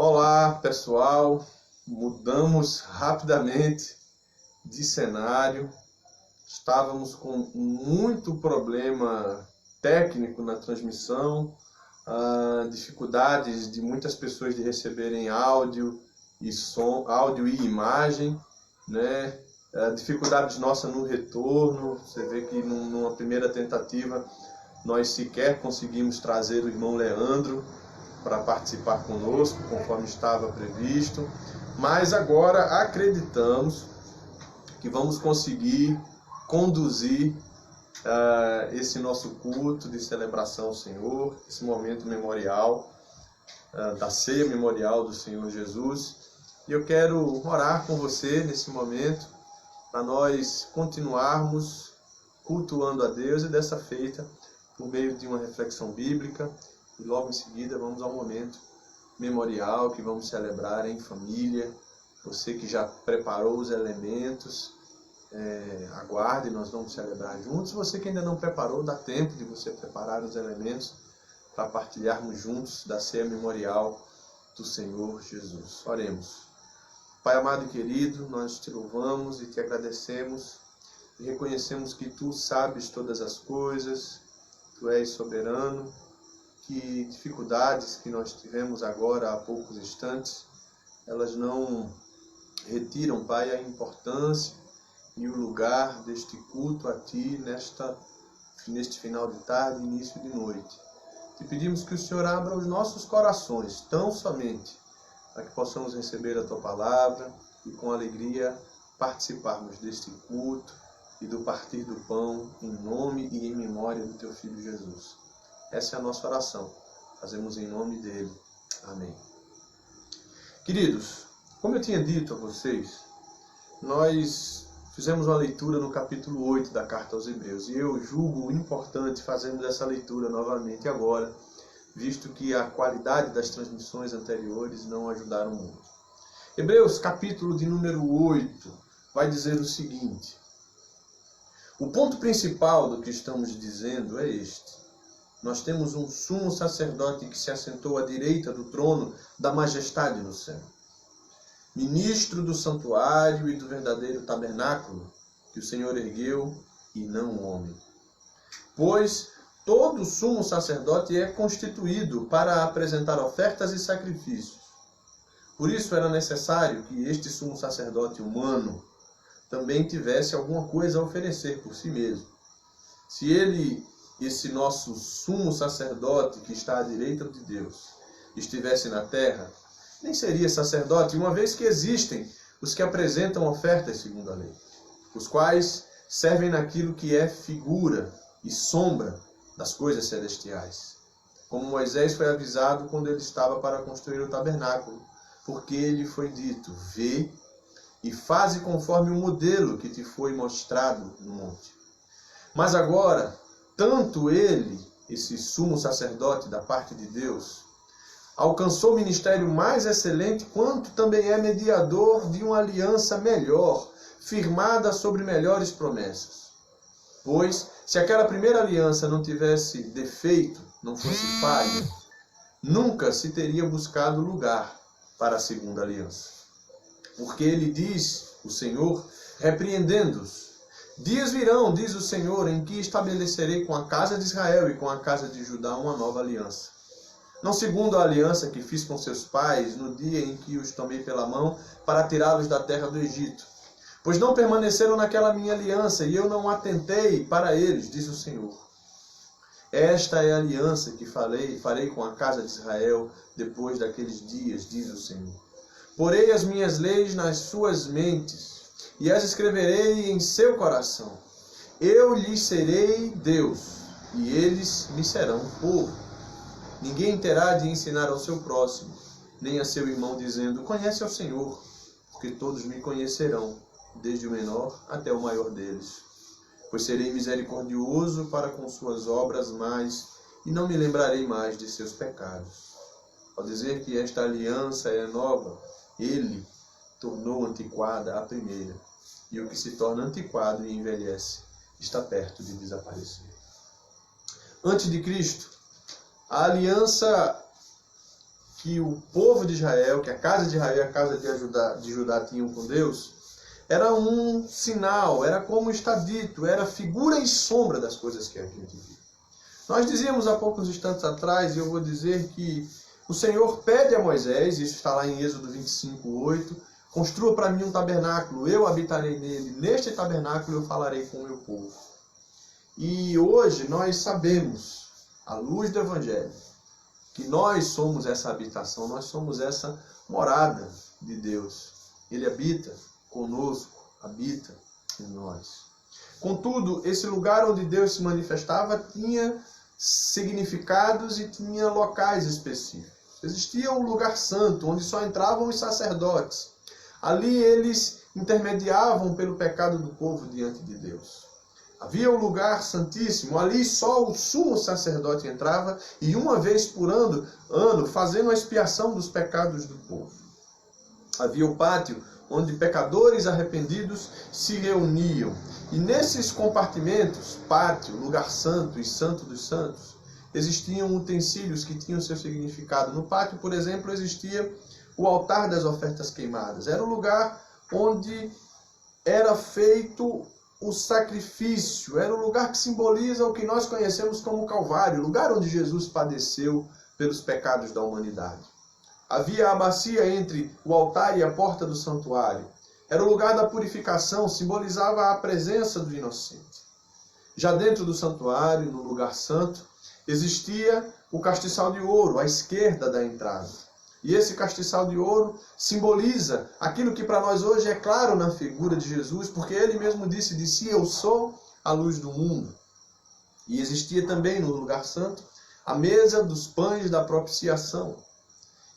Olá, pessoal. Mudamos rapidamente de cenário. Estávamos com muito problema técnico na transmissão, dificuldades de muitas pessoas de receberem áudio e som, áudio e imagem, né? Dificuldades nossas no retorno. Você vê que numa primeira tentativa nós sequer conseguimos trazer o irmão Leandro para participar conosco, conforme estava previsto. Mas agora acreditamos que vamos conseguir conduzir esse nosso culto de celebração ao Senhor, esse momento memorial, da ceia memorial do Senhor Jesus. E eu quero orar com você nesse momento, para nós continuarmos cultuando a Deus, e dessa feita, por meio de uma reflexão bíblica. E logo em seguida vamos ao momento memorial que vamos celebrar em família. Você que já preparou os elementos, aguarde, nós vamos celebrar juntos. Você que ainda não preparou, dá tempo de você preparar os elementos para partilharmos juntos da ceia memorial do Senhor Jesus. Oremos. Pai amado e querido, nós te louvamos e te agradecemos e reconhecemos que Tu sabes todas as coisas, Tu és soberano, que dificuldades que nós tivemos agora há poucos instantes, elas não retiram, Pai, a importância e o lugar deste culto a Ti neste final de tarde, início de noite. Te pedimos que o Senhor abra os nossos corações, tão somente, para que possamos receber a Tua palavra e com alegria participarmos deste culto e do partir do pão em nome e em memória do Teu Filho Jesus. Essa é a nossa oração. Fazemos em nome dele. Amém. Queridos, como eu tinha dito a vocês, nós fizemos uma leitura no capítulo 8 da Carta aos Hebreus. E eu julgo importante fazermos essa leitura novamente agora, visto que a qualidade das transmissões anteriores não ajudaram muito. Hebreus, capítulo de número 8, vai dizer o seguinte. O ponto principal do que estamos dizendo é este. Nós temos um sumo sacerdote que se assentou à direita do trono da majestade no céu. Ministro do santuário e do verdadeiro tabernáculo que o Senhor ergueu e não o homem. Pois todo sumo sacerdote é constituído para apresentar ofertas e sacrifícios. Por isso era necessário que este sumo sacerdote humano também tivesse alguma coisa a oferecer por si mesmo. Se ele, esse nosso sumo sacerdote que está à direita de Deus, estivesse na terra, nem seria sacerdote, uma vez que existem os que apresentam ofertas segundo a lei, os quais servem naquilo que é figura e sombra das coisas celestiais. Como Moisés foi avisado quando ele estava para construir o tabernáculo, porque lhe foi dito, vê e faze conforme o modelo que te foi mostrado no monte. Mas agora, tanto ele, esse sumo sacerdote da parte de Deus, alcançou o ministério mais excelente, quanto também é mediador de uma aliança melhor, firmada sobre melhores promessas. Pois, se aquela primeira aliança não tivesse defeito, não fosse falha, nunca se teria buscado lugar para a segunda aliança. Porque ele diz, o Senhor, repreendendo-os, dias virão, diz o Senhor, em que estabelecerei com a casa de Israel e com a casa de Judá uma nova aliança. Não segundo a aliança que fiz com seus pais no dia em que os tomei pela mão para tirá-los da terra do Egito. Pois não permaneceram naquela minha aliança e eu não atentei para eles, diz o Senhor. Esta é a aliança que farei com a casa de Israel depois daqueles dias, diz o Senhor. Porei as minhas leis nas suas mentes e as escreverei em seu coração. Eu lhes serei Deus, e eles me serão povo. Ninguém terá de ensinar ao seu próximo, nem a seu irmão, dizendo, conhece ao Senhor, porque todos me conhecerão, desde o menor até o maior deles. Pois serei misericordioso para com suas obras, e não me lembrarei mais de seus pecados. Ao dizer que esta aliança é nova, ele tornou antiquada a primeira, e o que se torna antiquado e envelhece está perto de desaparecer. Antes de Cristo, a aliança que o povo de Israel, que a casa de Israel e a casa de Judá tinham com Deus, era um sinal, era como está dito, era figura e sombra das coisas que a gente viu. Nós dizíamos há poucos instantes atrás, e eu vou dizer que o Senhor pede a Moisés, isso está lá em Êxodo 25:8, construa para mim um tabernáculo, eu habitarei nele, neste tabernáculo eu falarei com o meu povo. E hoje nós sabemos, à luz do Evangelho, que nós somos essa habitação, nós somos essa morada de Deus. Ele habita conosco, habita em nós. Contudo, esse lugar onde Deus se manifestava tinha significados e tinha locais específicos. Existia um lugar santo, onde só entravam os sacerdotes. Ali eles intermediavam pelo pecado do povo diante de Deus. Havia um lugar santíssimo, ali só o sumo sacerdote entrava e uma vez por ano fazendo a expiação dos pecados do povo. Havia o pátio, onde pecadores arrependidos se reuniam. E nesses compartimentos, pátio, lugar santo e santo dos santos, existiam utensílios que tinham seu significado. No pátio, por exemplo, existia o altar das ofertas queimadas. Era o lugar onde era feito o sacrifício. Era o lugar que simboliza o que nós conhecemos como Calvário, o lugar onde Jesus padeceu pelos pecados da humanidade. Havia a bacia entre o altar e a porta do santuário. Era o lugar da purificação, simbolizava a presença do inocente. Já dentro do santuário, no lugar santo, existia o castiçal de ouro, à esquerda da entrada. E esse castiçal de ouro simboliza aquilo que para nós hoje é claro na figura de Jesus, porque ele mesmo disse de si, eu sou a luz do mundo. E existia também no lugar santo a mesa dos pães da propiciação.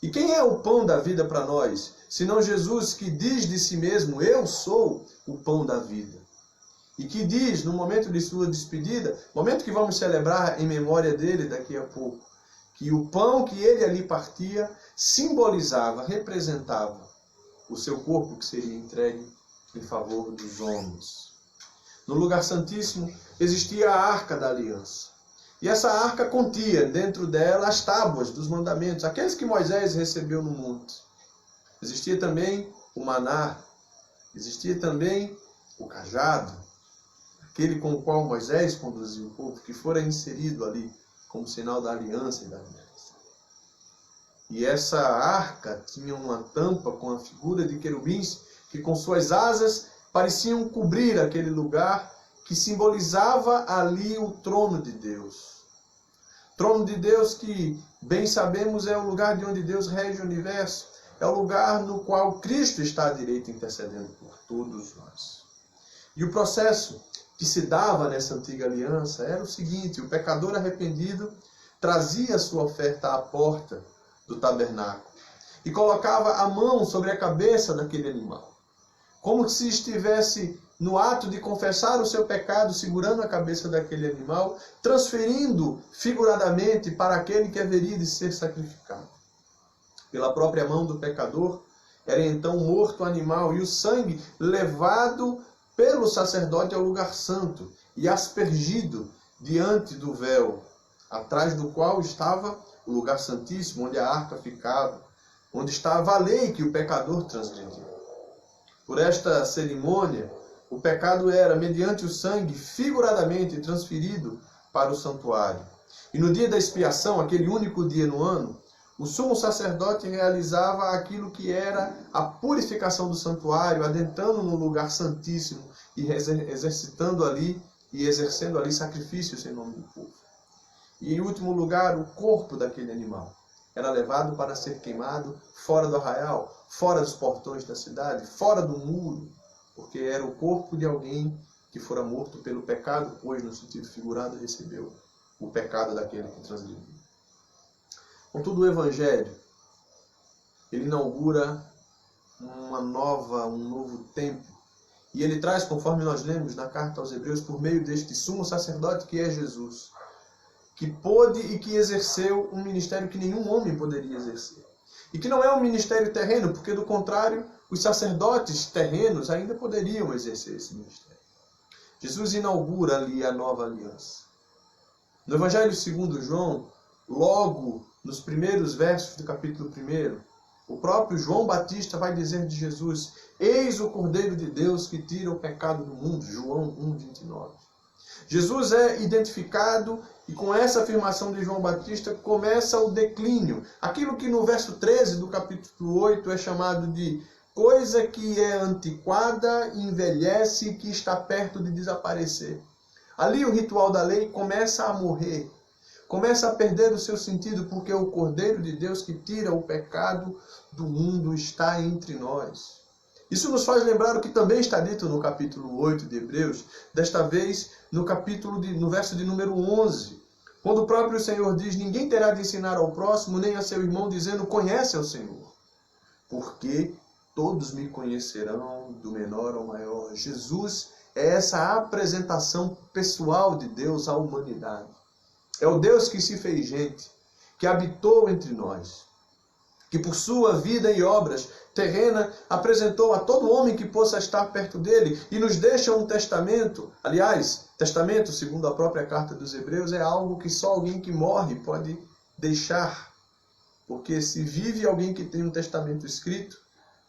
E quem é o pão da vida para nós? Senão Jesus, que diz de si mesmo, eu sou o pão da vida. E que diz, no momento de sua despedida, momento que vamos celebrar em memória dele daqui a pouco, que o pão que ele ali partia simbolizava, representava o seu corpo que seria entregue em favor dos homens. No lugar santíssimo existia a arca da aliança. E essa arca continha dentro dela as tábuas dos mandamentos, aqueles que Moisés recebeu no monte. Existia também o maná, existia também o cajado, aquele com o qual Moisés conduziu o povo, que fora inserido ali como sinal da aliança e da aliança. E essa arca tinha uma tampa com a figura de querubins que com suas asas pareciam cobrir aquele lugar que simbolizava ali o trono de Deus. Trono de Deus que, bem sabemos, é o lugar de onde Deus rege o universo. É o lugar no qual Cristo está à direita intercedendo por todos nós. E o processo que se dava nessa antiga aliança era o seguinte: o pecador arrependido trazia a sua oferta à porta do tabernáculo e colocava a mão sobre a cabeça daquele animal, como se estivesse no ato de confessar o seu pecado, segurando a cabeça daquele animal, transferindo figuradamente para aquele que haveria de ser sacrificado. Pela própria mão do pecador, era então morto o animal e o sangue levado pelo sacerdote ao lugar santo e aspergido diante do véu, atrás do qual estava o lugar santíssimo, onde a arca ficava, onde estava a lei que o pecador transgrediu. Por esta cerimônia, o pecado era, mediante o sangue, figuradamente transferido para o santuário. E no dia da expiação, aquele único dia no ano, o sumo sacerdote realizava aquilo que era a purificação do santuário, adentrando no lugar santíssimo e exercitando ali e exercendo ali sacrifícios em nome do povo. E em último lugar, o corpo daquele animal era levado para ser queimado fora do arraial, fora dos portões da cidade, fora do muro, porque era o corpo de alguém que fora morto pelo pecado, pois no sentido figurado recebeu o pecado daquele que transgrediu. Contudo, o Evangelho, ele inaugura um novo tempo. E ele traz, conforme nós lemos na carta aos Hebreus, por meio deste sumo sacerdote que é Jesus, que pôde e que exerceu um ministério que nenhum homem poderia exercer. E que não é um ministério terreno, porque do contrário, os sacerdotes terrenos ainda poderiam exercer esse ministério. Jesus inaugura ali a nova aliança. No Evangelho segundo João, logo nos primeiros versos do capítulo 1, o próprio João Batista vai dizer de Jesus: eis o Cordeiro de Deus que tira o pecado do mundo. João 1:29. Jesus é identificado e com essa afirmação de João Batista começa o declínio. Aquilo que no verso 13 do capítulo 8 é chamado de coisa que é antiquada, envelhece e que está perto de desaparecer. Ali o ritual da lei começa a morrer, começa a perder o seu sentido, porque o Cordeiro de Deus que tira o pecado do mundo está entre nós. Isso nos faz lembrar o que também está dito no capítulo 8 de Hebreus, desta vez no verso de número 11, quando o próprio Senhor diz: ninguém terá de ensinar ao próximo, nem a seu irmão, dizendo: conhece ao Senhor, porque todos me conhecerão, do menor ao maior. Jesus é essa apresentação pessoal de Deus à humanidade. É o Deus que se fez gente, que habitou entre nós, que por sua vida e obras terrena apresentou a todo homem que possa estar perto dele e nos deixa um testamento. Aliás, testamento, segundo a própria carta dos Hebreus, é algo que só alguém que morre pode deixar. Porque se vive alguém que tem um testamento escrito,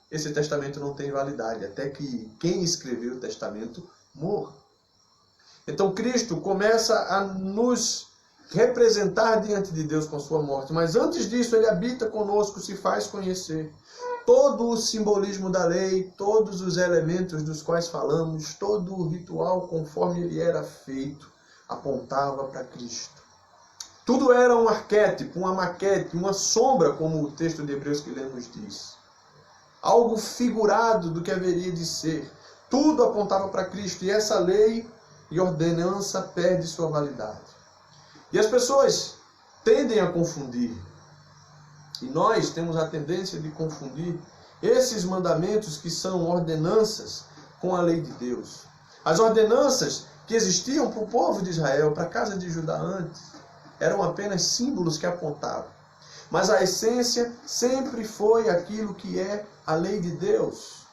esse testamento não tem validade, até que quem escreveu o testamento morra. Então Cristo começa a nos representar diante de Deus com sua morte, mas antes disso ele habita conosco, se faz conhecer. Todo o simbolismo da lei, todos os elementos dos quais falamos, todo o ritual conforme ele era feito, apontava para Cristo. Tudo era um arquétipo, uma maquete, uma sombra, como o texto de Hebreus que lemos diz. Algo figurado do que haveria de ser. Tudo apontava para Cristo, e essa lei e ordenança perde sua validade. E as pessoas tendem a confundir. E nós temos a tendência de confundir esses mandamentos que são ordenanças com a lei de Deus. As ordenanças que existiam para o povo de Israel, para a casa de Judá antes, eram apenas símbolos que apontavam. Mas a essência sempre foi aquilo que é a lei de Deus.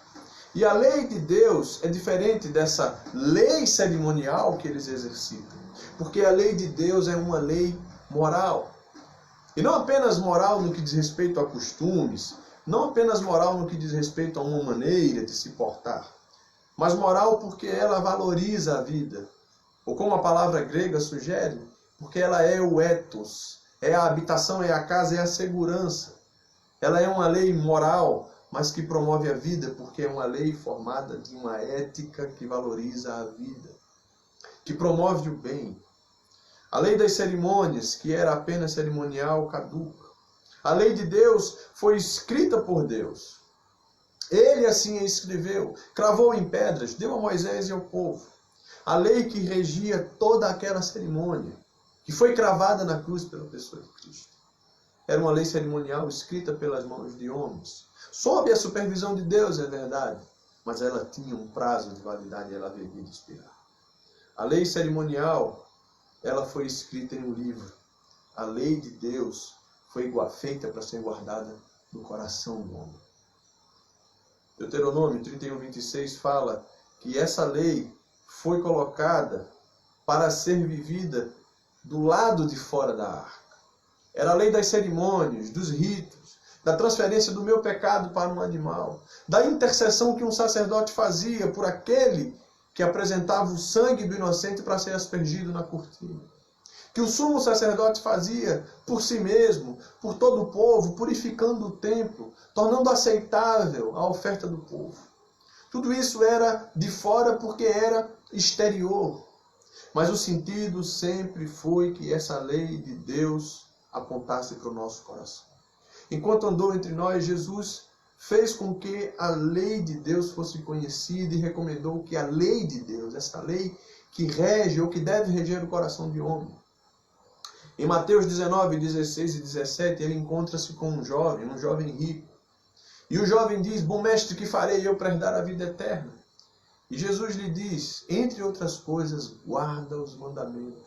E a lei de Deus é diferente dessa lei cerimonial que eles exercitam. Porque a lei de Deus é uma lei moral. E não apenas moral no que diz respeito a costumes, não apenas moral no que diz respeito a uma maneira de se portar, mas moral porque ela valoriza a vida. Ou como a palavra grega sugere, porque ela é o ethos, é a habitação, é a casa, é a segurança. Ela é uma lei moral, mas que promove a vida, porque é uma lei formada de uma ética que valoriza a vida, que promove o bem. A lei das cerimônias, que era apenas cerimonial, caduca. A lei de Deus foi escrita por Deus. Ele assim a escreveu, cravou em pedras, deu a Moisés e ao povo. A lei que regia toda aquela cerimônia, que foi cravada na cruz pela pessoa de Cristo. Era uma lei cerimonial escrita pelas mãos de homens. Sob a supervisão de Deus, é verdade, mas ela tinha um prazo de validade e ela haveria de expirar. A lei cerimonial, ela foi escrita em um livro. A lei de Deus foi feita para ser guardada no coração do homem. Deuteronômio 31:26 fala que essa lei foi colocada para ser vivida do lado de fora da arca. Era a lei das cerimônias, dos ritos, da transferência do meu pecado para um animal, da intercessão que um sacerdote fazia por aquele que apresentava o sangue do inocente para ser aspergido na cortina. Que o sumo sacerdote fazia por si mesmo, por todo o povo, purificando o templo, tornando aceitável a oferta do povo. Tudo isso era de fora porque era exterior. Mas o sentido sempre foi que essa lei de Deus apontasse para o nosso coração. Enquanto andou entre nós, Jesus fez com que a lei de Deus fosse conhecida e recomendou que a lei de Deus, essa lei que rege ou que deve reger o coração de homem. Em Mateus 19, 16 e 17, ele encontra-se com um jovem rico. E o jovem diz: bom mestre, que farei eu para herdar a vida eterna? E Jesus lhe diz, entre outras coisas, guarda os mandamentos.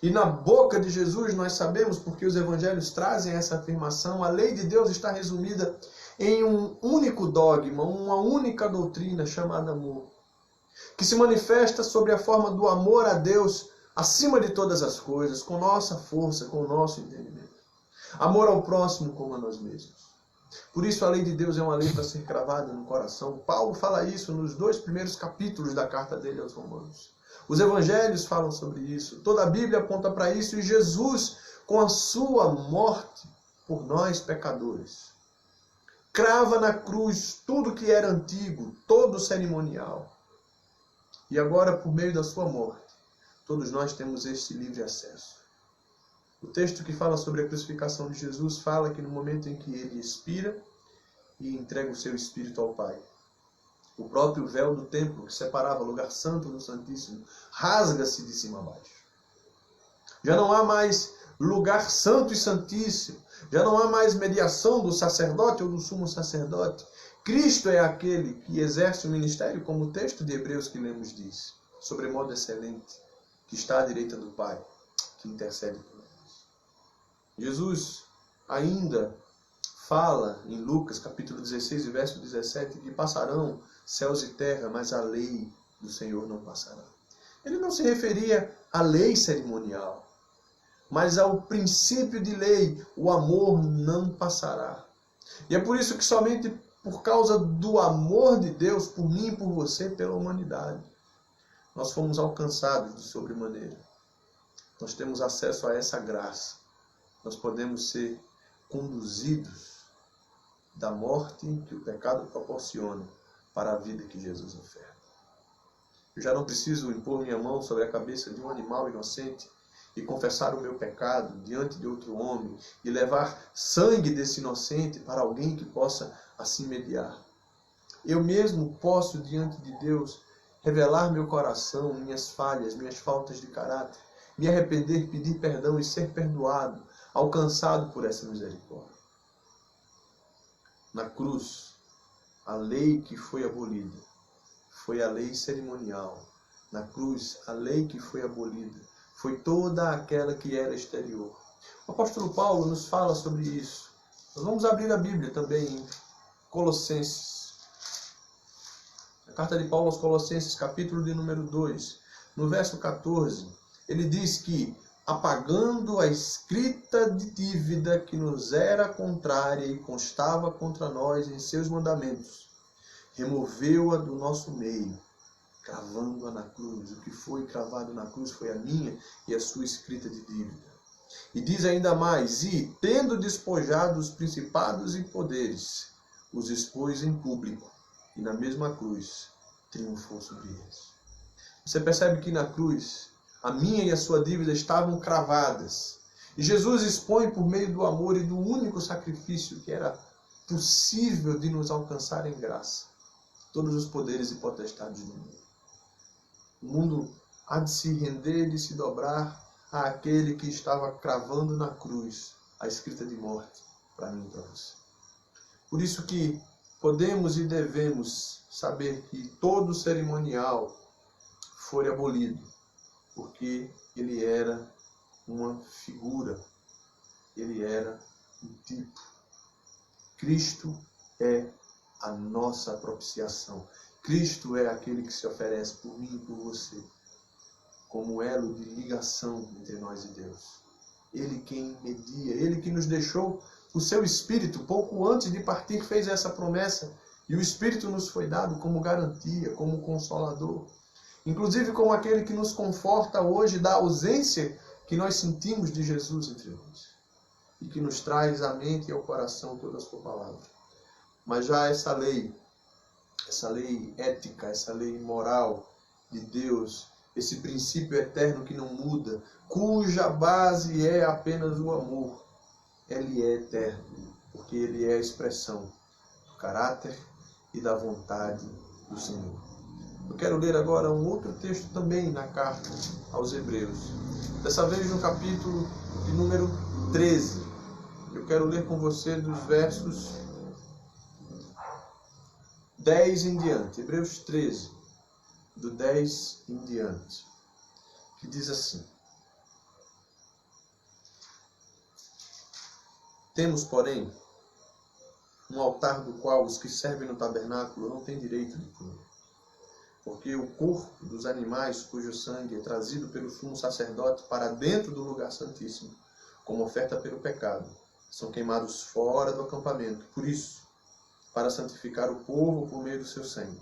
E na boca de Jesus nós sabemos, porque os evangelhos trazem essa afirmação, a lei de Deus está resumida em um único dogma, uma única doutrina chamada amor, que se manifesta sobre a forma do amor a Deus acima de todas as coisas, com nossa força, com o nosso entendimento. Amor ao próximo como a nós mesmos. Por isso a lei de Deus é uma lei para ser cravada no coração. Paulo fala isso nos 2 primeiros capítulos da carta dele aos Romanos. Os evangelhos falam sobre isso. Toda a Bíblia aponta para isso. E Jesus, com a sua morte por nós pecadores, crava na cruz tudo que era antigo, todo cerimonial. E agora, por meio da sua morte, todos nós temos este livre acesso. O texto que fala sobre a crucificação de Jesus fala que no momento em que ele expira e entrega o seu espírito ao Pai, o próprio véu do templo que separava o lugar santo do Santíssimo rasga-se de cima a baixo. Já não há mais lugar santo e santíssimo. Já não há mais mediação do sacerdote ou do sumo sacerdote. Cristo é aquele que exerce o ministério, como o texto de Hebreus que lemos diz, sobremodo excelente, que está à direita do Pai, que intercede por nós. Jesus ainda fala em Lucas capítulo 16 e verso 17 que passarão céus e terra, mas a lei do Senhor não passará. Ele não se referia à lei cerimonial, mas ao princípio de lei, o amor não passará. E é por isso que somente por causa do amor de Deus, por mim e por você, pela humanidade, nós fomos alcançados de sobremaneira. Nós temos acesso a essa graça. Nós podemos ser conduzidos da morte que o pecado proporciona para a vida que Jesus oferta. Eu já não preciso impor minha mão sobre a cabeça de um animal inocente e confessar o meu pecado diante de outro homem e levar sangue desse inocente para alguém que possa assim mediar. Eu mesmo posso, diante de Deus, revelar meu coração, minhas falhas, minhas faltas de caráter, me arrepender, pedir perdão e ser perdoado, alcançado por essa misericórdia. Na cruz, a lei que foi abolida foi a lei cerimonial. Na cruz, a lei que foi abolida foi toda aquela que era exterior. O apóstolo Paulo nos fala sobre isso. Nós vamos abrir a Bíblia também em Colossenses. A carta de Paulo aos Colossenses, capítulo de número 2, no verso 14, ele diz que, apagando a escrita de dívida que nos era contrária e constava contra nós em seus mandamentos, removeu-a do nosso meio, cravando-a na cruz. O que foi cravado na cruz foi a minha e a sua escrita de dívida. E diz ainda mais, e, tendo despojado os principados e poderes, os expôs em público, e na mesma cruz triunfou sobre eles. Você percebe que na cruz, a minha e a sua dívida estavam cravadas. E Jesus expõe por meio do amor e do único sacrifício que era possível de nos alcançar em graça, todos os poderes e potestades do mundo. O mundo há de se render e de se dobrar àquele que estava cravando na cruz a escrita de morte para mim e para você. Por isso que podemos e devemos saber que todo cerimonial foi abolido, porque ele era uma figura, ele era um tipo. Cristo é a nossa propiciação. Cristo é aquele que se oferece por mim e por você, como elo de ligação entre nós e Deus. Ele quem media, ele que nos deixou o seu Espírito, pouco antes de partir fez essa promessa, e o Espírito nos foi dado como garantia, como consolador. Inclusive como aquele que nos conforta hoje da ausência que nós sentimos de Jesus entre nós, e que nos traz à mente e ao coração toda a sua palavra. Mas já essa lei ética, essa lei moral de Deus, esse princípio eterno que não muda, cuja base é apenas o amor, ele é eterno, porque ele é a expressão do caráter e da vontade do Senhor. Eu quero ler agora um outro texto também na carta aos Hebreus, dessa vez no capítulo de número 13. Eu quero ler com você dos versos 10 em diante, Hebreus 13, do 10 em diante, que diz assim: Temos, porém, um altar do qual os que servem no tabernáculo não têm direito de comer, porque o corpo dos animais cujo sangue é trazido pelo sumo sacerdote para dentro do lugar santíssimo, como oferta pelo pecado, são queimados fora do acampamento. Por isso, para santificar o povo por meio do seu sangue,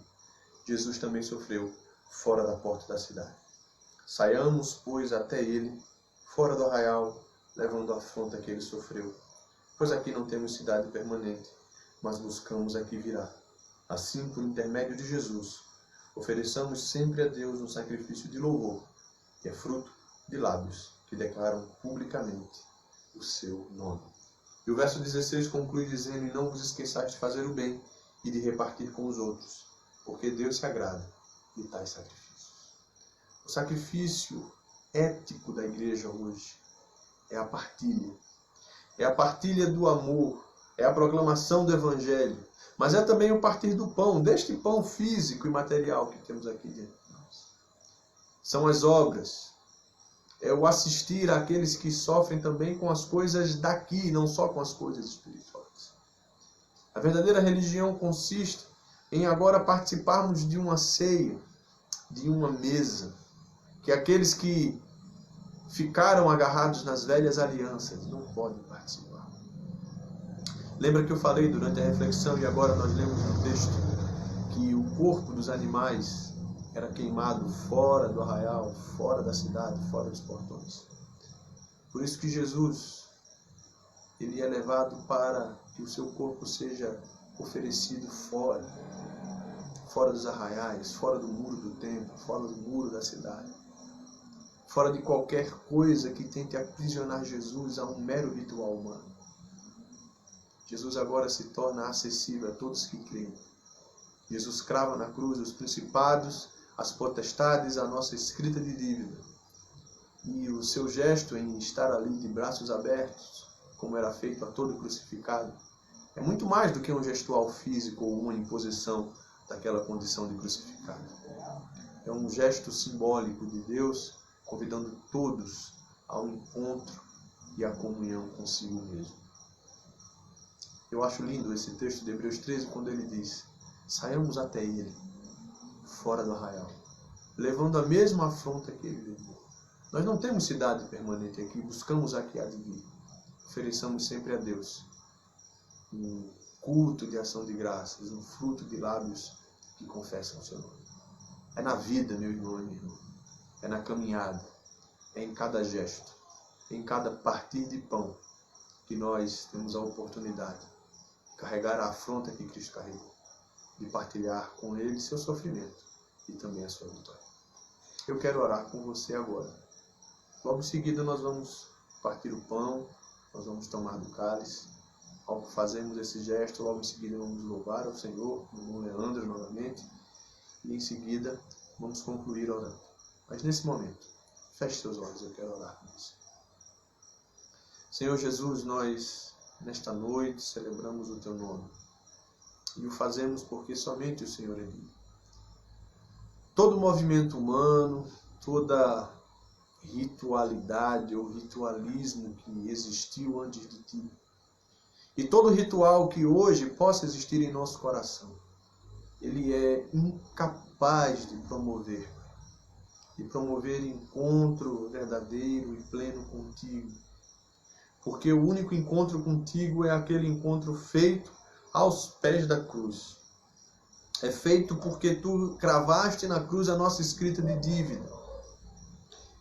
Jesus também sofreu fora da porta da cidade. Saiamos, pois, até ele, fora do arraial, levando a afronta que ele sofreu. Pois aqui não temos cidade permanente, mas buscamos a que virá. Assim, por intermédio de Jesus, ofereçamos sempre a Deus um sacrifício de louvor, que é fruto de lábios que declaram publicamente o seu nome. E o verso 16 conclui dizendo: e não vos esqueçais de fazer o bem e de repartir com os outros, porque Deus se agrada de tais sacrifícios. O sacrifício ético da igreja hoje é a partilha. É a partilha do amor, é a proclamação do evangelho, mas é também o partir do pão, deste pão físico e material que temos aqui diante de nós. São as obras, é o assistir àqueles que sofrem também com as coisas daqui, não só com as coisas espirituais. A verdadeira religião consiste em agora participarmos de uma ceia, de uma mesa, que aqueles que ficaram agarrados nas velhas alianças não podem participar. Lembra que eu falei durante a reflexão, e agora nós lemos no texto, que o corpo dos animais era queimado fora do arraial, fora da cidade, fora dos portões. Por isso que Jesus, ele é levado para que o seu corpo seja oferecido fora dos arraiais, fora do muro do templo, fora do muro da cidade, fora de qualquer coisa que tente aprisionar Jesus a um mero ritual humano. Jesus agora se torna acessível a todos que creem. Jesus crava na cruz os principados, as potestades, a nossa escrita de dívida. E o seu gesto em estar ali de braços abertos, como era feito a todo crucificado, é muito mais do que um gestual físico ou uma imposição daquela condição de crucificado. É um gesto simbólico de Deus, convidando todos ao encontro e à comunhão consigo mesmo. Eu acho lindo esse texto de Hebreus 13, quando ele diz: saiamos até ele, fora do arraial, levando a mesma afronta que ele levou. Nós não temos cidade permanente aqui, buscamos a que há de vir. Ofereçamos sempre a Deus um culto de ação de graças, um fruto de lábios que confessam o seu nome. É na vida, meu irmão e minha irmã. É na caminhada, é em cada gesto, em cada partir de pão, que nós temos a oportunidade de carregar a afronta que Cristo carregou, de partilhar com Ele seu sofrimento e também a sua vitória. Eu quero orar com você agora. Logo em seguida nós vamos partir o pão, nós vamos tomar do cálice. Ao fazermos esse gesto, logo em seguida vamos louvar ao Senhor, no irmão Leandro novamente, e em seguida vamos concluir orando. Mas nesse momento, feche seus olhos, eu quero orar com você. Senhor Jesus, nós nesta noite celebramos o Teu nome. E o fazemos porque somente o Senhor é digno. Todo movimento humano, toda ritualidade ou ritualismo que existiu antes de Ti, e todo ritual que hoje possa existir em nosso coração, ele é incapaz de promover encontro verdadeiro e pleno contigo. Porque o único encontro contigo é aquele encontro feito aos pés da cruz. É feito porque tu cravaste na cruz a nossa escrita de dívida.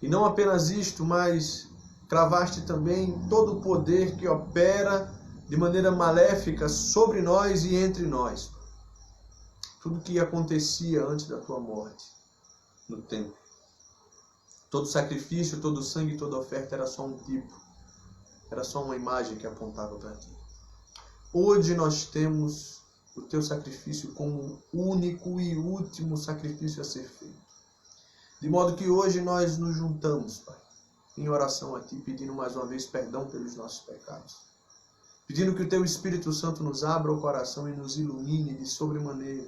E não apenas isto, mas cravaste também todo o poder que opera de maneira maléfica sobre nós e entre nós. Tudo que acontecia antes da tua morte no templo. Todo sacrifício, todo sangue, toda oferta era só um tipo. Era só uma imagem que apontava para ti. Hoje nós temos o teu sacrifício como único e último sacrifício a ser feito. De modo que hoje nós nos juntamos, Pai, em oração a ti, pedindo mais uma vez perdão pelos nossos pecados. Pedindo que o teu Espírito Santo nos abra o coração e nos ilumine de sobremaneira,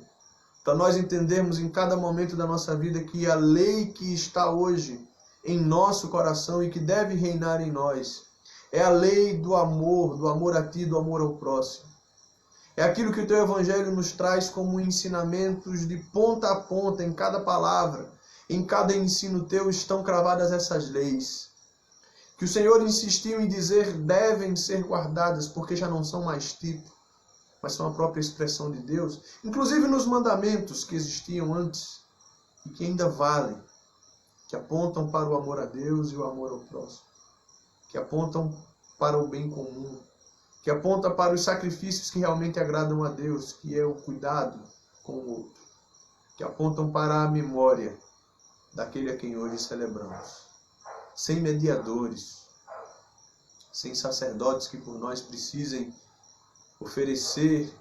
para nós entendermos em cada momento da nossa vida que a lei que está hoje em nosso coração e que deve reinar em nós é a lei do amor a ti, do amor ao próximo. É aquilo que o teu Evangelho nos traz como ensinamentos de ponta a ponta, em cada palavra, em cada ensino teu estão cravadas essas leis. que o Senhor insistiu em dizer devem ser guardadas, porque já não são mais tipo, mas são a própria expressão de Deus, inclusive nos mandamentos que existiam antes e que ainda valem, que apontam para o amor a Deus e o amor ao próximo, que apontam para o bem comum, que aponta para os sacrifícios que realmente agradam a Deus, que é o cuidado com o outro, que apontam para a memória daquele a quem hoje celebramos, sem mediadores, sem sacerdotes que por nós precisem oferecer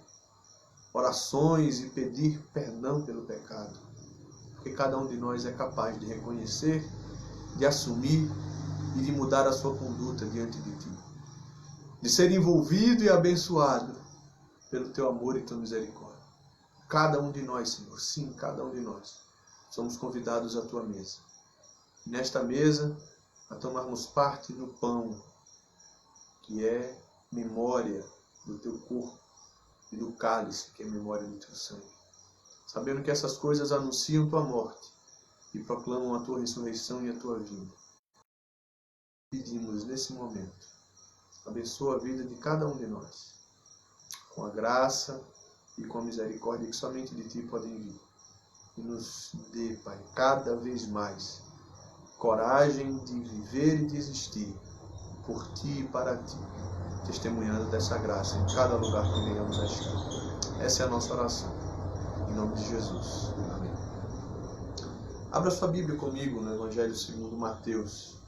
orações e pedir perdão pelo pecado, porque cada um de nós é capaz de reconhecer, de assumir e de mudar a sua conduta diante de Ti, de ser envolvido e abençoado pelo Teu amor e Tua misericórdia. Cada um de nós, Senhor, sim, cada um de nós, somos convidados à Tua mesa. E nesta mesa, a tomarmos parte do pão, que é memória do Teu corpo, e do cálice, que é memória do Teu sangue. Sabendo que essas coisas anunciam Tua morte e proclamam a Tua ressurreição e a Tua vinda. Pedimos nesse momento, abençoa a vida de cada um de nós, com a graça e com a misericórdia que somente de Ti podem vir. E nos dê, Pai, cada vez mais coragem de viver e de existir por Ti e para Ti, testemunhando dessa graça em cada lugar que venhamos a estar. Essa é a nossa oração. Em nome de Jesus. Amém. Abra sua Bíblia comigo no Evangelho segundo Mateus,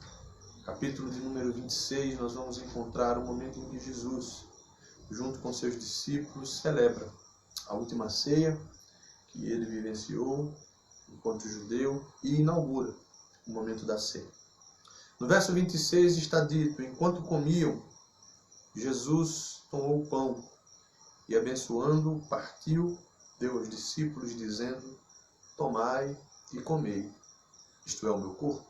capítulo de número 26. Nós vamos encontrar o momento em que Jesus, junto com seus discípulos, celebra a última ceia que ele vivenciou enquanto judeu e inaugura o momento da ceia. No verso 26 está dito: enquanto comiam, Jesus tomou o pão e, abençoando, partiu, deu aos discípulos, dizendo: tomai e comei, isto é o meu corpo.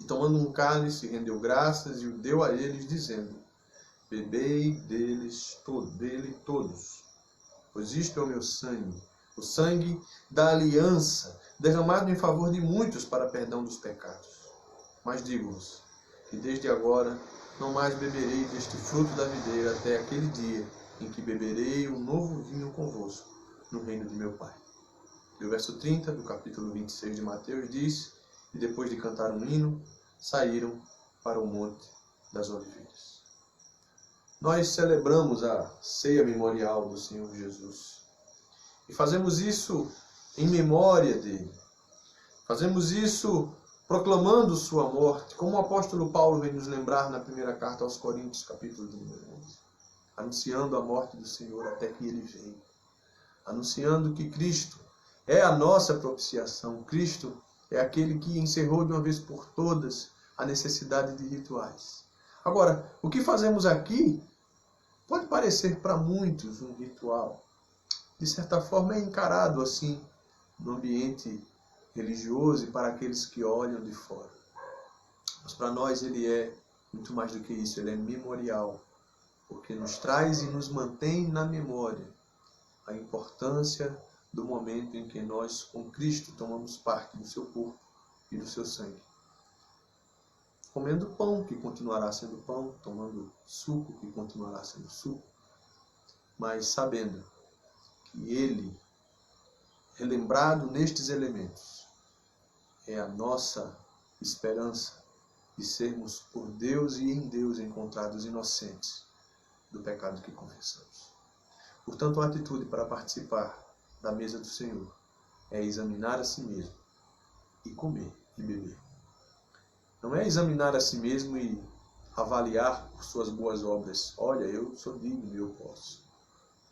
E tomando um cálice, rendeu graças e o deu a eles, dizendo: bebei dele todos, pois isto é o meu sangue, o sangue da aliança, derramado em favor de muitos para perdão dos pecados. Mas digo-vos que desde agora não mais beberei deste fruto da videira até aquele dia em que beberei um novo vinho convosco no reino de meu Pai. E o verso 30 do capítulo 26 de Mateus diz: e depois de cantar um hino, saíram para o Monte das Oliveiras. Nós celebramos a ceia memorial do Senhor Jesus. E fazemos isso em memória dele. Fazemos isso proclamando sua morte, como o apóstolo Paulo vem nos lembrar na primeira carta aos Coríntios, capítulo de número 11. Anunciando a morte do Senhor até que ele venha. Anunciando que Cristo é a nossa propiciação. Cristo é aquele que encerrou de uma vez por todas a necessidade de rituais. Agora, o que fazemos aqui pode parecer para muitos um ritual. De certa forma é encarado assim no ambiente religioso e para aqueles que olham de fora. Mas para nós ele é muito mais do que isso, ele é memorial, porque nos traz e nos mantém na memória a importância do momento em que nós, com Cristo, tomamos parte do seu corpo e do seu sangue. Comendo pão, que continuará sendo pão, tomando suco, que continuará sendo suco, mas sabendo que ele, relembrado nestes elementos, é a nossa esperança de sermos por Deus e em Deus encontrados inocentes do pecado que confessamos. Portanto, a atitude para participar da mesa do Senhor é examinar a si mesmo e comer e beber. Não é examinar a si mesmo e avaliar por suas boas obras. Olha, eu sou digno, eu posso.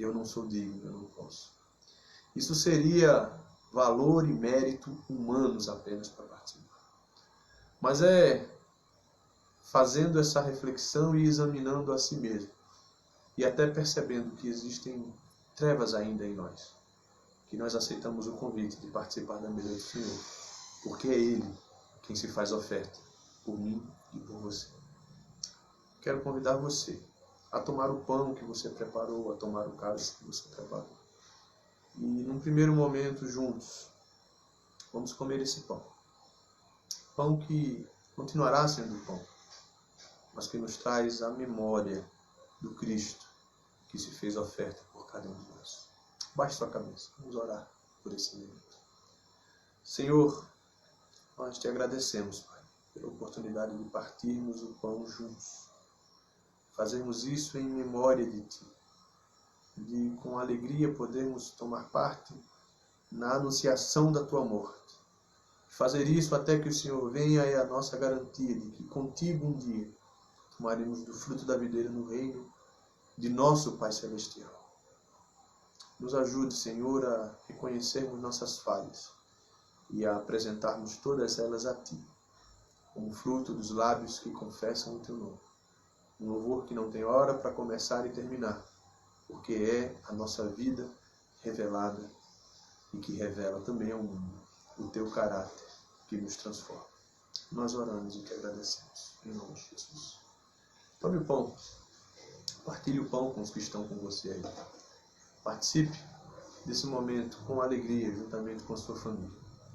Eu não sou digno, eu não posso. Isso seria valor e mérito humanos apenas para participar. Mas é fazendo essa reflexão e examinando a si mesmo. E até percebendo que existem trevas ainda em nós. Que nós aceitamos o convite de participar da mesa do Senhor. Porque é Ele quem se faz oferta. Por mim e por você. Quero convidar você a tomar o pão que você preparou, a tomar o cálice que você preparou. E num primeiro momento, juntos, vamos comer esse pão. Pão que continuará sendo pão. mas que nos traz a memória do Cristo que se fez oferta por cada um de nós. Baixe sua cabeça, vamos orar por esse momento. Senhor, nós te agradecemos, Pai, pela oportunidade de partirmos o pão juntos. Fazemos isso em memória de Ti, de com alegria podermos tomar parte na anunciação da Tua morte. Fazer isso até que o Senhor venha é a nossa garantia de que contigo um dia tomaremos do fruto da videira no reino de nosso Pai Celestial. Nos ajude, Senhor, a reconhecermos nossas falhas e a apresentarmos todas elas a Ti, como fruto dos lábios que confessam o Teu nome. Um louvor que não tem hora para começar e terminar, porque é a nossa vida revelada e que revela também ao mundo o Teu caráter que nos transforma. Nós oramos e te agradecemos. Em nome de Jesus. Tome o pão. Partilhe o pão com os que estão com você aí. Participe desse momento com alegria, juntamente com a sua família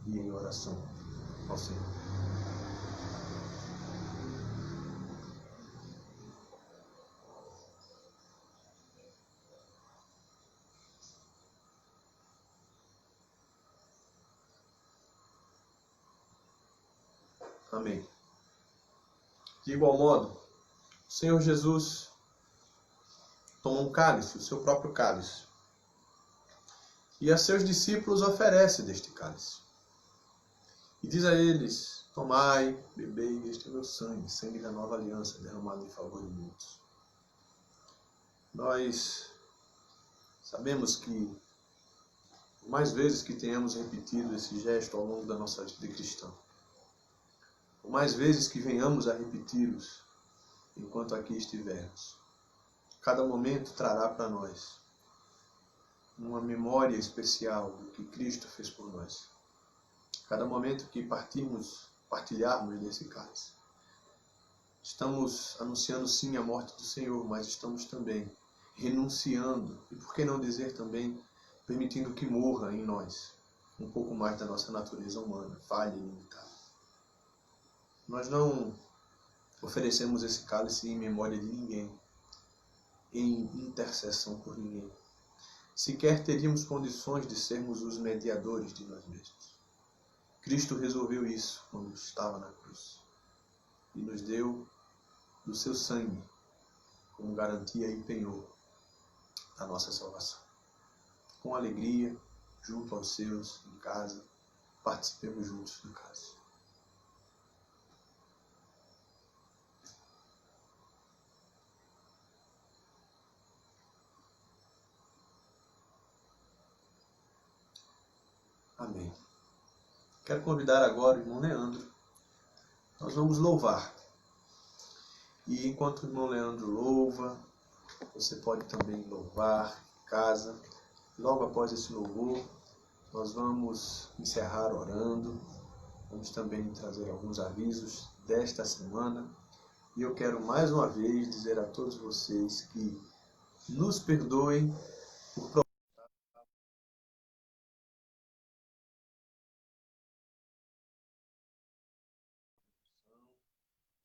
e em oração ao Senhor. Amém. De igual modo, o Senhor Jesus tomou um cálice, o seu próprio cálice, e a seus discípulos oferece deste cálice. E diz a eles: tomai, bebei, este é meu sangue, sangue da nova aliança, derramado em favor de muitos. Nós sabemos que, por mais vezes que tenhamos repetido esse gesto ao longo da nossa vida cristã, por mais vezes que venhamos a repeti-los enquanto aqui estivermos, cada momento trará para nós uma memória especial do que Cristo fez por nós. Cada momento que partilharmos desse cálice, estamos anunciando sim a morte do Senhor, mas estamos também renunciando, e por que não dizer também, permitindo que morra em nós um pouco mais da nossa natureza humana, falha e limitada. Nós não oferecemos esse cálice em memória de ninguém, em intercessão por ninguém. Sequer teríamos condições de sermos os mediadores de nós mesmos. Cristo resolveu isso quando estava na cruz e nos deu do seu sangue como garantia e penhor da nossa salvação. Com alegria, junto aos seus, em casa, participemos juntos do cálice. Amém. Quero convidar agora o irmão Leandro. Nós vamos louvar. E enquanto o irmão Leandro louva, você pode também louvar em casa. Logo após esse louvor, nós vamos encerrar orando. Vamos também trazer alguns avisos desta semana. E eu quero mais uma vez dizer a todos vocês que nos perdoem por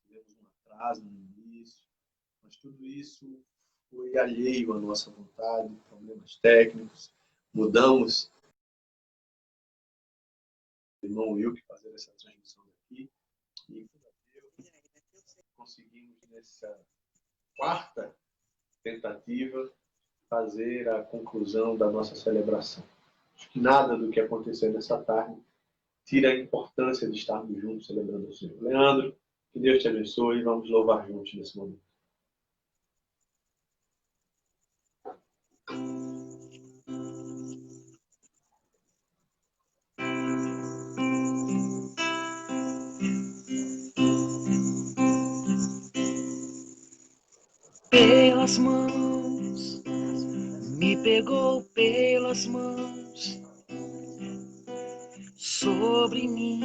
tivemos um atraso no início, mas tudo isso foi alheio à nossa vontade, problemas técnicos. Mudamos o irmão Wilke fazer essa transmissão daqui e conseguimos nessa quarta tentativa fazer a conclusão da nossa celebração. Acho que nada do que aconteceu nessa tarde tira a importância de estarmos juntos celebrando o Senhor. Leandro, que Deus te abençoe e vamos louvar juntos nesse momento. Pelas mãos, me pegou pelas mãos, sobre mim,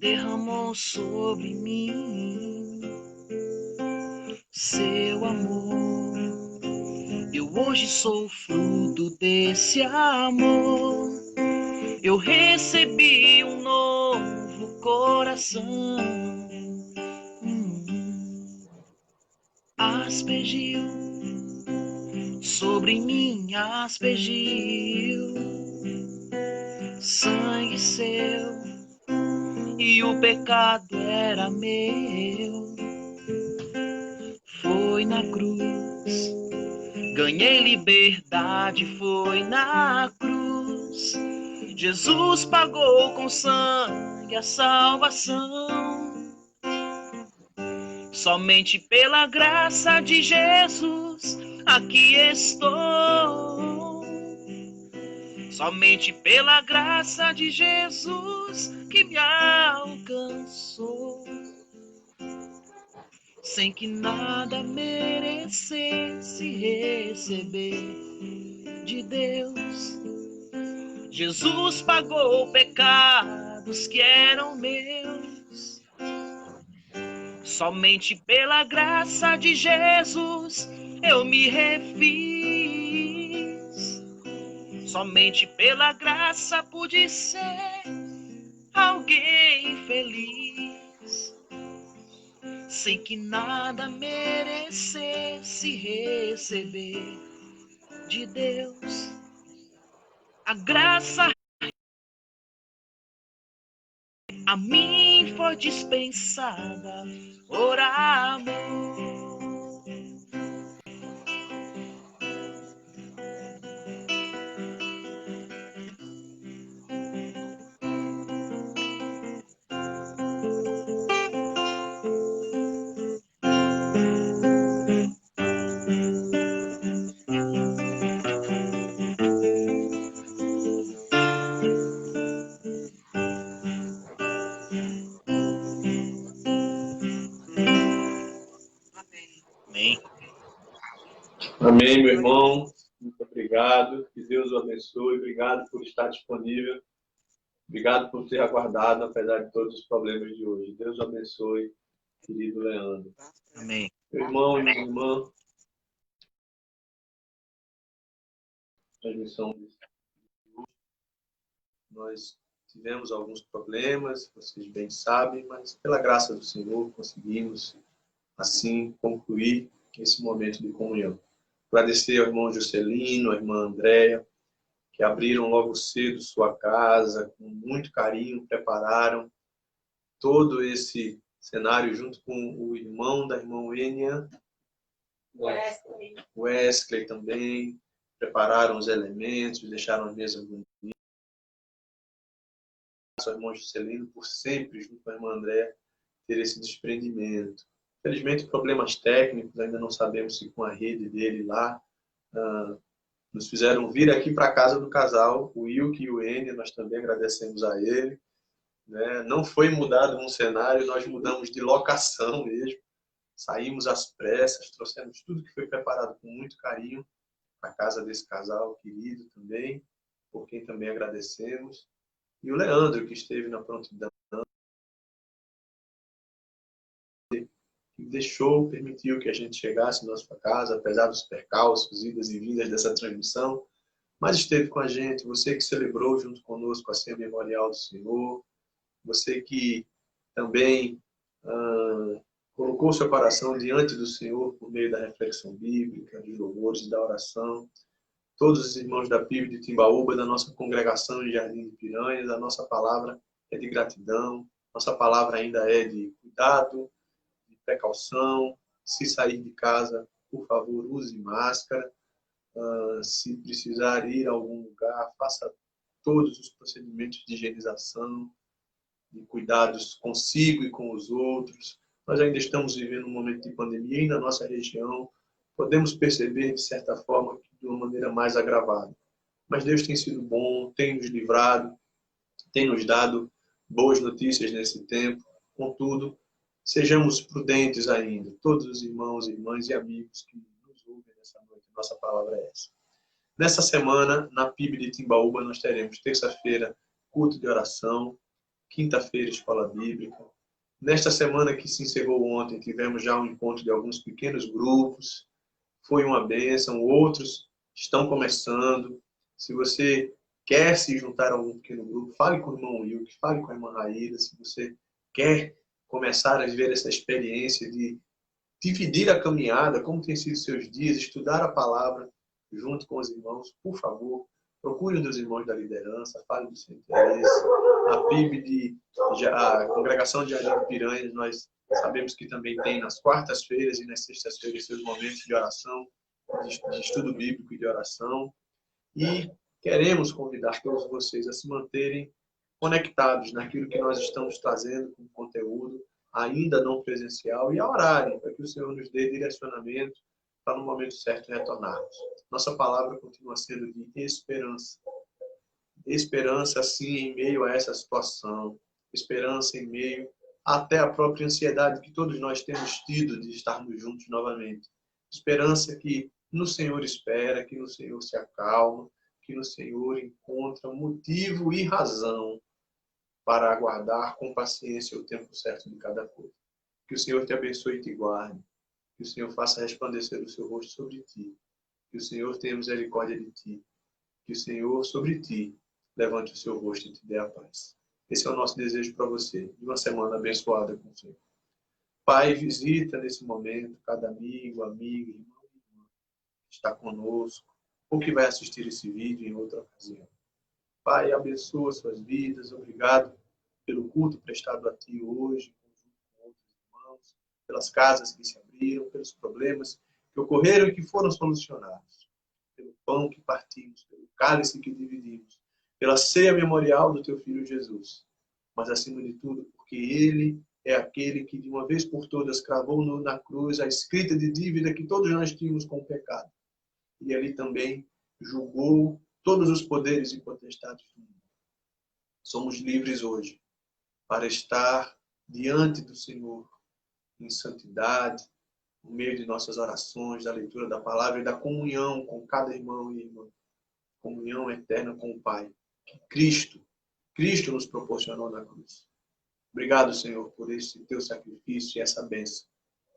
derramou sobre mim seu amor. Eu hoje sou fruto desse amor. Eu recebi um novo coração. aspergiu, sobre mim aspergiu sangue seu, e o pecado era meu. Foi na cruz, ganhei liberdade, foi na cruz. Jesus pagou com sangue a salvação. Somente pela graça de Jesus aqui estou. Somente pela graça de Jesus que me alcançou. Sem que nada merecesse receber de Deus, Jesus pagou pecados que eram meus. Somente pela graça de Jesus eu me refiz. Somente pela graça pude ser alguém feliz. Sem que nada merecesse receber de Deus. A graça a mim foi dispensada por amor. Amém. Amém, meu irmão. Muito obrigado. Que Deus o abençoe. Obrigado por estar disponível. Obrigado por ter aguardado, apesar de todos os problemas de hoje. Deus o abençoe, querido Leandro. Amém. Meu irmão e minha irmã, transmissão. Nós tivemos alguns problemas, vocês bem sabem, mas pela graça do Senhor conseguimos, assim, concluir esse momento de comunhão. Agradecer ao irmão Juscelino, à irmã Andréia, que abriram logo cedo sua casa, com muito carinho, prepararam todo esse cenário junto com o irmão da irmã Enia, Wesley também, prepararam os elementos, deixaram a mesa bonitinha. Ao irmão Juscelino, por sempre, junto com a irmã Andréia, ter esse desprendimento. Infelizmente, problemas técnicos, ainda não sabemos se com a rede dele lá, nos fizeram vir aqui para a casa do casal, o Wilke e o Enia, nós também agradecemos a ele. Né? Não foi mudado um cenário, nós mudamos de locação mesmo. Saímos às pressas, trouxemos tudo que foi preparado com muito carinho para a casa desse casal querido também, por quem também agradecemos. E o Leandro, que esteve na prontidão, que permitiu que a gente chegasse na nossa casa, apesar dos percalços, idas e vindas dessa transmissão, mas esteve com a gente, você que celebrou junto conosco a ceia memorial do Senhor, você que também colocou seu coração diante do Senhor por meio da reflexão bíblica, dos louvores e da oração, todos os irmãos da PIB de Timbaúba, da nossa congregação em Jardim de Piranhas, a nossa palavra é de gratidão, nossa palavra ainda é de cuidado, de precaução. Se sair de casa, por favor, use máscara. Se precisar ir a algum lugar, faça todos os procedimentos de higienização, de cuidados consigo e com os outros. Nós ainda estamos vivendo um momento de pandemia e na nossa região podemos perceber, de certa forma, de uma maneira mais agravada. Mas Deus tem sido bom, tem nos livrado, tem nos dado boas notícias nesse tempo. Contudo, sejamos prudentes ainda, todos os irmãos, irmãs e amigos que nos ouvem nessa noite. Nossa palavra é essa. Nessa semana, na PIB de Timbaúba, nós teremos terça-feira culto de oração, quinta-feira escola bíblica. Nesta semana que se encerrou ontem, tivemos já um encontro de alguns pequenos grupos. Foi uma bênção, outros estão começando. Se você quer se juntar a algum pequeno grupo, fale com o irmão Wilke, fale com a irmã Raíra. Se você quer começar a viver essa experiência de dividir a caminhada, como tem sido seus dias, estudar a palavra junto com os irmãos, por favor, procure um dos irmãos da liderança, fale do seu interesse. A PIB a Congregação de Jardim de Piranhas, nós sabemos que também tem nas quartas-feiras e nas sextas-feiras seus momentos de oração, de estudo bíblico e de oração. E queremos convidar todos vocês a se manterem conectados naquilo que nós estamos trazendo com conteúdo, ainda não presencial, e a orarem para que o Senhor nos dê direcionamento para no momento certo retornarmos. Nossa palavra continua sendo de esperança. Esperança, sim, em meio a essa situação. Esperança em meio até a própria ansiedade que todos nós temos tido de estarmos juntos novamente. Esperança que no Senhor espera, que no Senhor se acalma, que no Senhor encontra motivo e razão para aguardar com paciência o tempo certo de cada coisa. Que o Senhor te abençoe e te guarde. Que o Senhor faça resplandecer o seu rosto sobre ti. Que o Senhor tenha misericórdia de ti. Que o Senhor, sobre ti, levante o seu rosto e te dê a paz. Esse é o nosso desejo para você, de uma semana abençoada com o Senhor. Pai, visita nesse momento cada amigo, amiga, irmão e irmã que está conosco, ou que vai assistir esse vídeo em outra ocasião. Pai, abençoa suas vidas. Obrigado pelo culto prestado a Ti hoje, junto com outros irmãos, pelas casas que se abriram, pelos problemas que ocorreram e que foram solucionados, pelo pão que partimos, pelo cálice que dividimos, pela ceia memorial do Teu Filho Jesus. Mas, acima de tudo, porque Ele é aquele que, de uma vez por todas, cravou na cruz a escrita de dívida que todos nós tínhamos com o pecado. E ali também julgou todos os poderes e potestades do mundo. Somos livres hoje para estar diante do Senhor em santidade, no meio de nossas orações, da leitura da palavra e da comunhão com cada irmão e irmã. Comunhão eterna com o Pai, que Cristo nos proporcionou na cruz. Obrigado, Senhor, por esse teu sacrifício e essa bênção.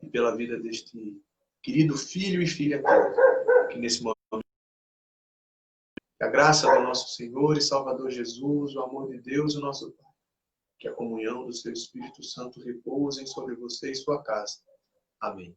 E pela vida deste querido filho e filha teu, que nesse momento que a graça do nosso Senhor e Salvador Jesus, o amor de Deus, o nosso Pai, que a comunhão do seu Espírito Santo repousem sobre você e sua casa. Amém.